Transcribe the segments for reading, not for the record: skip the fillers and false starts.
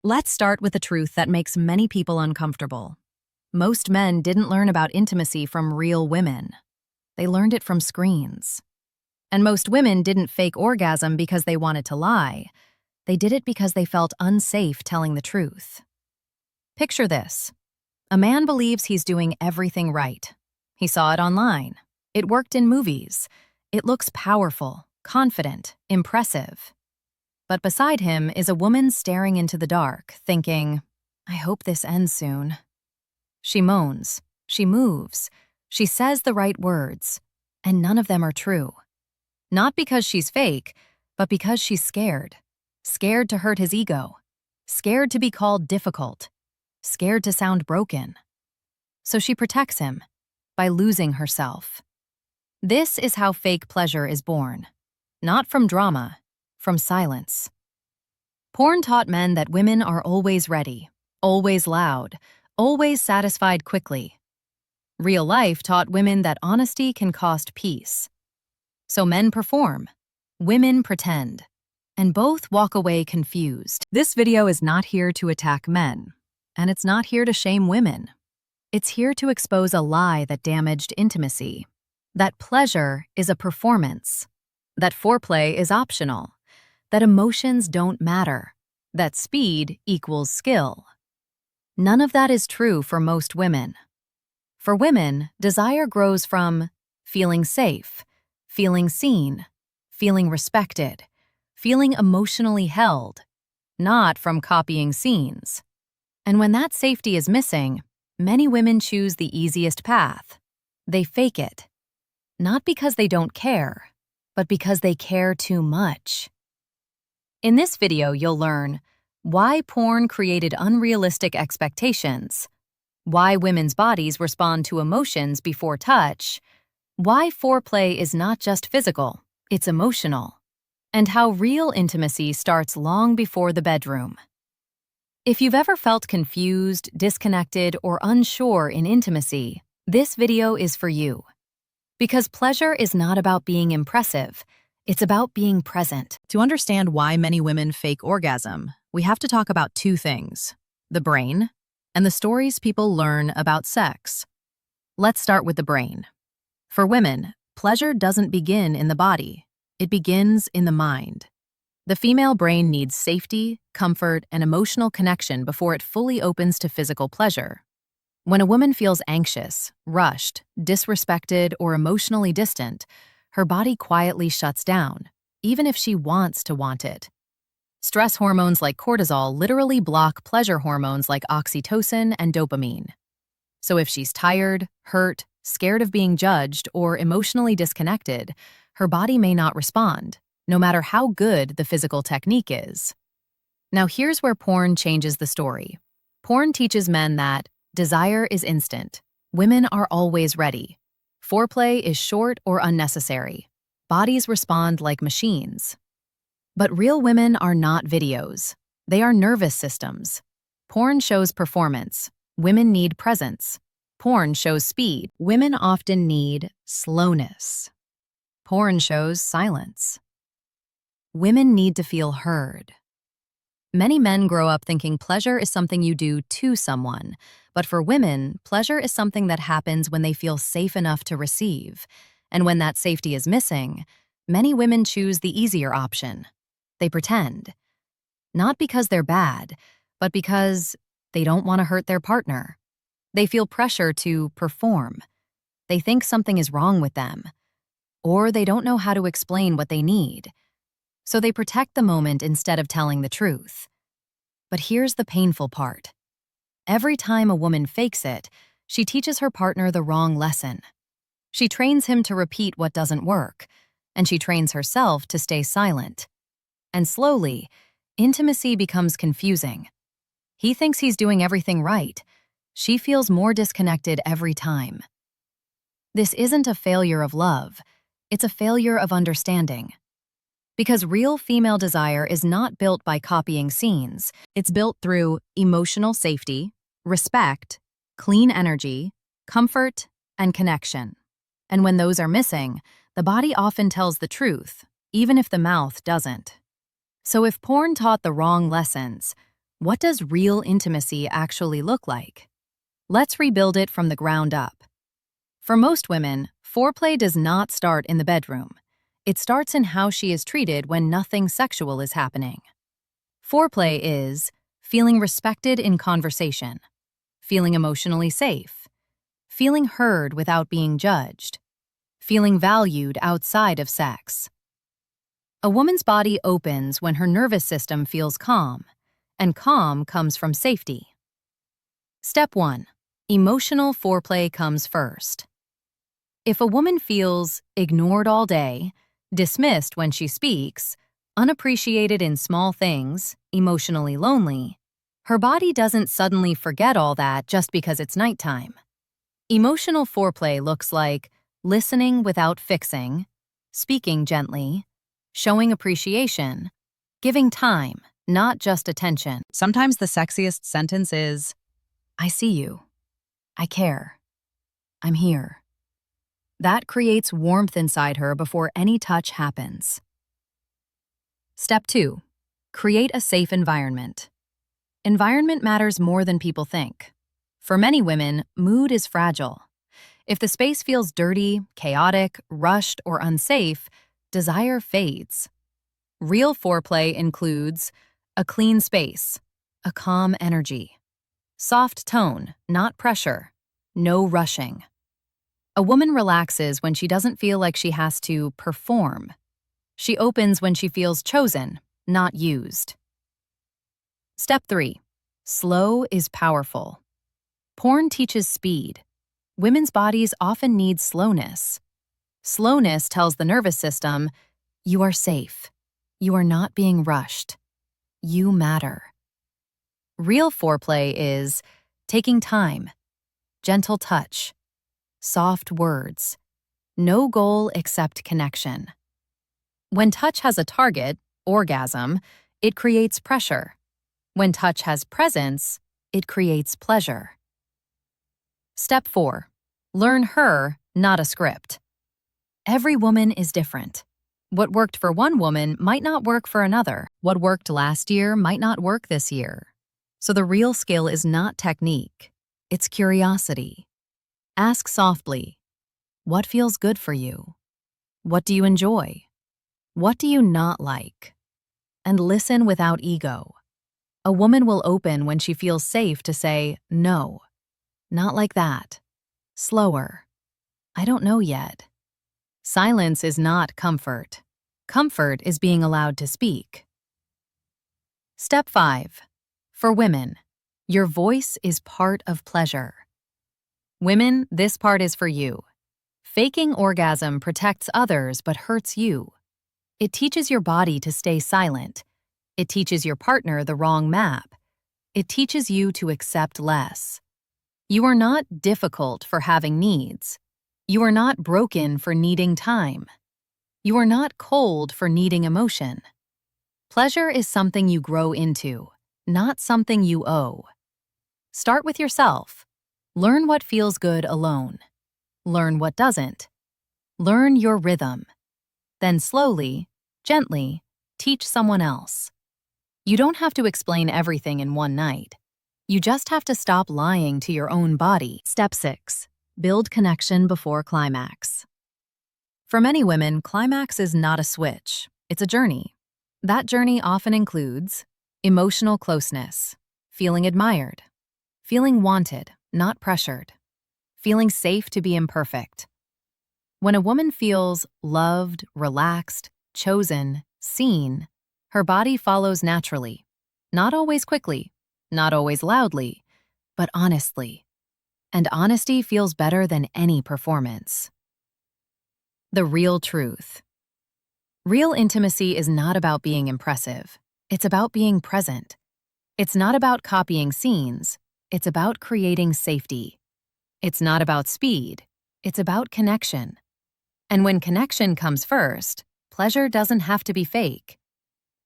Let's start with a truth that makes many people uncomfortable. Most men didn't learn about intimacy from real women. They learned it from screens. And most women didn't fake orgasm because they wanted to lie. They did it because they felt unsafe telling the truth. Picture this. A man believes he's doing everything right. He saw it online. It worked in movies. It looks powerful, confident, impressive. But beside him is a woman staring into the dark, thinking, I hope this ends soon. She moans, she moves, she says the right words, and none of them are true. Not because she's fake, but because she's scared. Scared to hurt his ego. Scared to be called difficult. Scared to sound broken. So she protects him by losing herself. This is how fake pleasure is born. Not from drama, from silence. Porn taught men that women are always ready, always loud, always satisfied quickly. Real life taught women that honesty can cost peace. So men perform, women pretend, and both walk away confused. This video is not here to attack men, and it's not here to shame women. It's here to expose a lie that damaged intimacy, that pleasure is a performance, that foreplay is optional, that emotions don't matter, that speed equals skill. None of that is true for most women. For women, desire grows from feeling safe, feeling seen, feeling respected, feeling emotionally held, not from copying scenes. And when that safety is missing, many women choose the easiest path. They fake it. Not because they don't care, but because they care too much. In this video, you'll learn why porn created unrealistic expectations, why women's bodies respond to emotions before touch, why foreplay is not just physical, it's emotional, and how real intimacy starts long before the bedroom. If you've ever felt confused, disconnected, or unsure in intimacy, this video is for you. Because pleasure is not about being impressive, it's about being present. To understand why many women fake orgasm, we have to talk about two things: the brain and the stories people learn about sex. Let's start with the brain. For women, pleasure doesn't begin in the body. It begins in the mind. The female brain needs safety, comfort, and emotional connection before it fully opens to physical pleasure. When a woman feels anxious, rushed, disrespected, or emotionally distant, her body quietly shuts down, even if she wants to want it. Stress hormones like cortisol literally block pleasure hormones like oxytocin and dopamine. So if she's tired, hurt, scared of being judged, or emotionally disconnected, her body may not respond, no matter how good the physical technique is. Now here's where porn changes the story. Porn teaches men that desire is instant. Women are always ready. Foreplay is short or unnecessary. Bodies respond like machines. But real women are not videos. They are nervous systems. Porn shows performance. Women need presence. Porn shows speed. Women often need slowness. Porn shows silence. Women need to feel heard. Many men grow up thinking pleasure is something you do to someone, but for women, pleasure is something that happens when they feel safe enough to receive. And when that safety is missing, many women choose the easier option. They pretend. Not because they're bad, but because they don't want to hurt their partner. They feel pressure to perform. They think something is wrong with them. Or they don't know how to explain what they need. So they protect the moment instead of telling the truth. But here's the painful part. Every time a woman fakes it, she teaches her partner the wrong lesson. She trains him to repeat what doesn't work, and she trains herself to stay silent. And slowly, intimacy becomes confusing. He thinks he's doing everything right. She feels more disconnected every time. This isn't a failure of love. It's a failure of understanding. Because real female desire is not built by copying scenes. It's built through emotional safety, respect, clean energy, comfort, and connection. And when those are missing, the body often tells the truth, even if the mouth doesn't. So if porn taught the wrong lessons, What does real intimacy actually look like? Let's rebuild it from the ground up. For most women, foreplay does not start in the bedroom. It starts in how she is treated when nothing sexual is happening. Foreplay is feeling respected in conversation, feeling emotionally safe, feeling heard without being judged, feeling valued outside of sex. A woman's body opens when her nervous system feels calm, and calm comes from safety. Step 1. Emotional foreplay comes first. If a woman feels ignored all day, dismissed when she speaks, unappreciated in small things, emotionally lonely, her body doesn't suddenly forget all that just because it's nighttime. Emotional foreplay looks like listening without fixing, speaking gently, showing appreciation, giving time, not just attention. Sometimes the sexiest sentence is, "I see you. I care. I'm here." That creates warmth inside her before any touch happens. Step 2. Create a safe environment. Environment matters more than people think. For many women, mood is fragile. If the space feels dirty, chaotic, rushed, or unsafe, desire fades. Real foreplay includes a clean space, a calm energy, soft tone, not pressure, no rushing. A woman relaxes when she doesn't feel like she has to perform. She opens when she feels chosen, not used. Step 3. Slow is powerful. Porn teaches speed. Women's bodies often need slowness. Slowness tells the nervous system, you are safe. You are not being rushed. You matter. Real foreplay is taking time, gentle touch, soft words, no goal except connection. When touch has a target, orgasm, it creates pressure. When touch has presence, it creates pleasure. Step 4. Learn her, not a script. Every woman is different. What worked for one woman might not work for another. What worked last year might not work this year. So the real skill is not technique, it's curiosity. Ask softly, what feels good for you? What do you enjoy? What do you not like? And listen without ego. A woman will open when she feels safe to say, no, not like that. Slower. I don't know yet. Silence is not comfort. Comfort is being allowed to speak. Step 5. For women, your voice is part of pleasure. Women, this part is for you. Faking orgasm protects others but hurts you. It teaches your body to stay silent. It teaches your partner the wrong map. It teaches you to accept less. You are not difficult for having needs. You are not broken for needing time. You are not cold for needing emotion. Pleasure is something you grow into, not something you owe. Start with yourself. Learn what feels good alone. Learn what doesn't. Learn your rhythm. Then slowly, gently, teach someone else. You don't have to explain everything in one night. You just have to stop lying to your own body. Step 6. Build connection before climax. For many women, climax is not a switch. It's a journey. That journey often includes emotional closeness, feeling admired, feeling wanted, not pressured, feeling safe to be imperfect. When a woman feels loved, relaxed, chosen, seen, her body follows naturally, not always quickly, not always loudly, but honestly. And honesty feels better than any performance. The real truth. Real intimacy is not about being impressive. It's about being present. It's not about copying scenes. It's about creating safety. It's not about speed. It's about connection. And when connection comes first, pleasure doesn't have to be fake.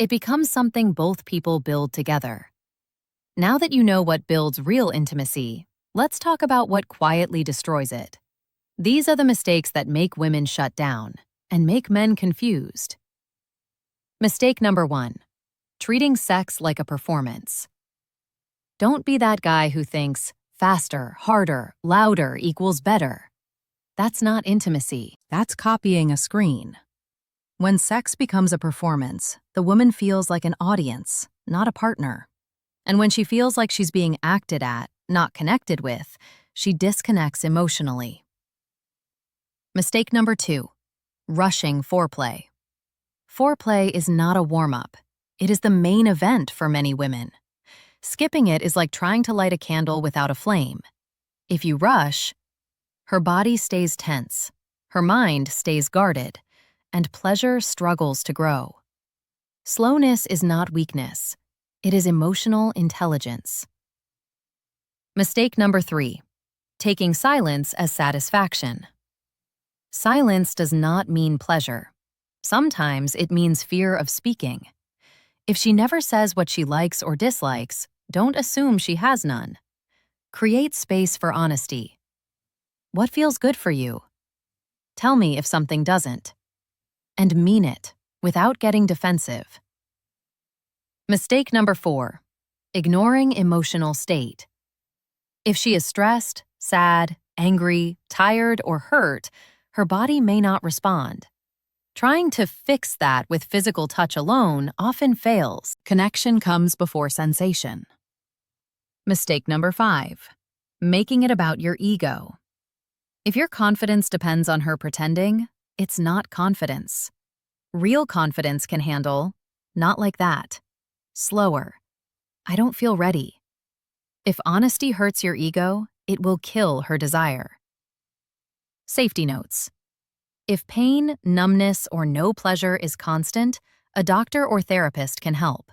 It becomes something both people build together. Now that you know what builds real intimacy, let's talk about what quietly destroys it. These are the mistakes that make women shut down and make men confused. Mistake number 1. Treating sex like a performance. Don't be that guy who thinks faster, harder, louder equals better. That's not intimacy. That's copying a screen. When sex becomes a performance, the woman feels like an audience, not a partner. And when she feels like she's being acted at, not connected with, she disconnects emotionally. Mistake number 2, rushing foreplay. Foreplay is not a warm-up. It is the main event for many women. Skipping it is like trying to light a candle without a flame. If you rush, her body stays tense, her mind stays guarded, and pleasure struggles to grow. Slowness is not weakness. It is emotional intelligence. Mistake number 3, taking silence as satisfaction. Silence does not mean pleasure. Sometimes it means fear of speaking. If she never says what she likes or dislikes, don't assume she has none. Create space for honesty. What feels good for you? Tell me if something doesn't. And mean it, without getting defensive. Mistake number 4, ignoring emotional state. If she is stressed, sad, angry, tired, or hurt, her body may not respond. Trying to fix that with physical touch alone often fails. Connection comes before sensation. Mistake number 5, making it about your ego. If your confidence depends on her pretending, it's not confidence. Real confidence can handle, not like that. Slower. I don't feel ready. If honesty hurts your ego, it will kill her desire. Safety notes. If pain, numbness, or no pleasure is constant, a doctor or therapist can help.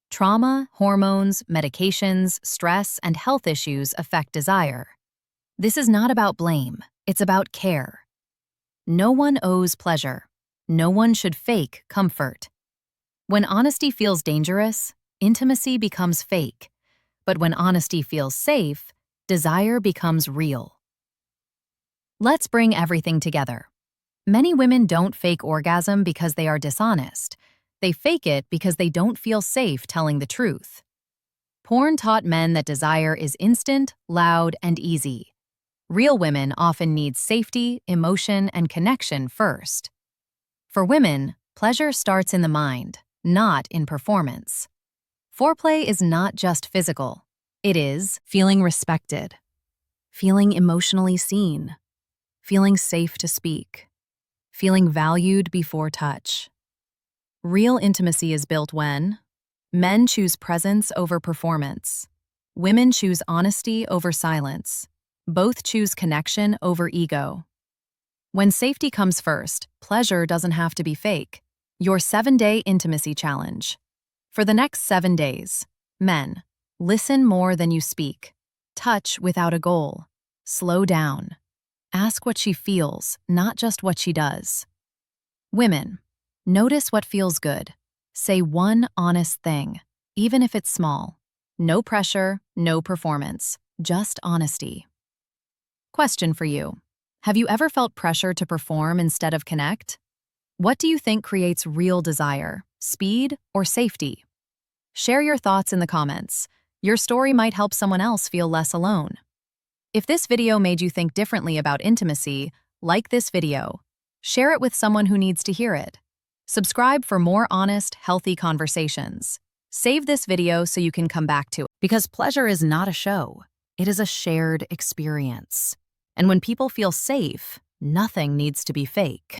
Trauma, hormones, medications, stress, and health issues affect desire. This is not about blame, it's about care. No one owes pleasure. No one should fake comfort. When honesty feels dangerous, intimacy becomes fake. But when honesty feels safe, desire becomes real. Let's bring everything together. Many women don't fake orgasm because they are dishonest. They fake it because they don't feel safe telling the truth. Porn taught men that desire is instant, loud, and easy. Real women often need safety, emotion, and connection first. For women, pleasure starts in the mind, not in performance. Foreplay is not just physical. It is feeling respected, feeling emotionally seen, feeling safe to speak, feeling valued before touch. Real intimacy is built when men choose presence over performance, women choose honesty over silence, both choose connection over ego. When safety comes first, pleasure doesn't have to be fake. Your 7-day intimacy challenge. For the next 7 days, men, listen more than you speak. Touch without a goal. Slow down. Ask what she feels, not just what she does. Women, notice what feels good. Say one honest thing, even if it's small. No pressure, no performance, just honesty. Question for you. Have you ever felt pressure to perform instead of connect? What do you think creates real desire, speed, or safety? Share your thoughts in the comments. Your story might help someone else feel less alone. If this video made you think differently about intimacy, like this video. Share it with someone who needs to hear it. Subscribe for more honest, healthy conversations. Save this video so you can come back to it. Because pleasure is not a show. It is a shared experience. And when people feel safe, nothing needs to be fake.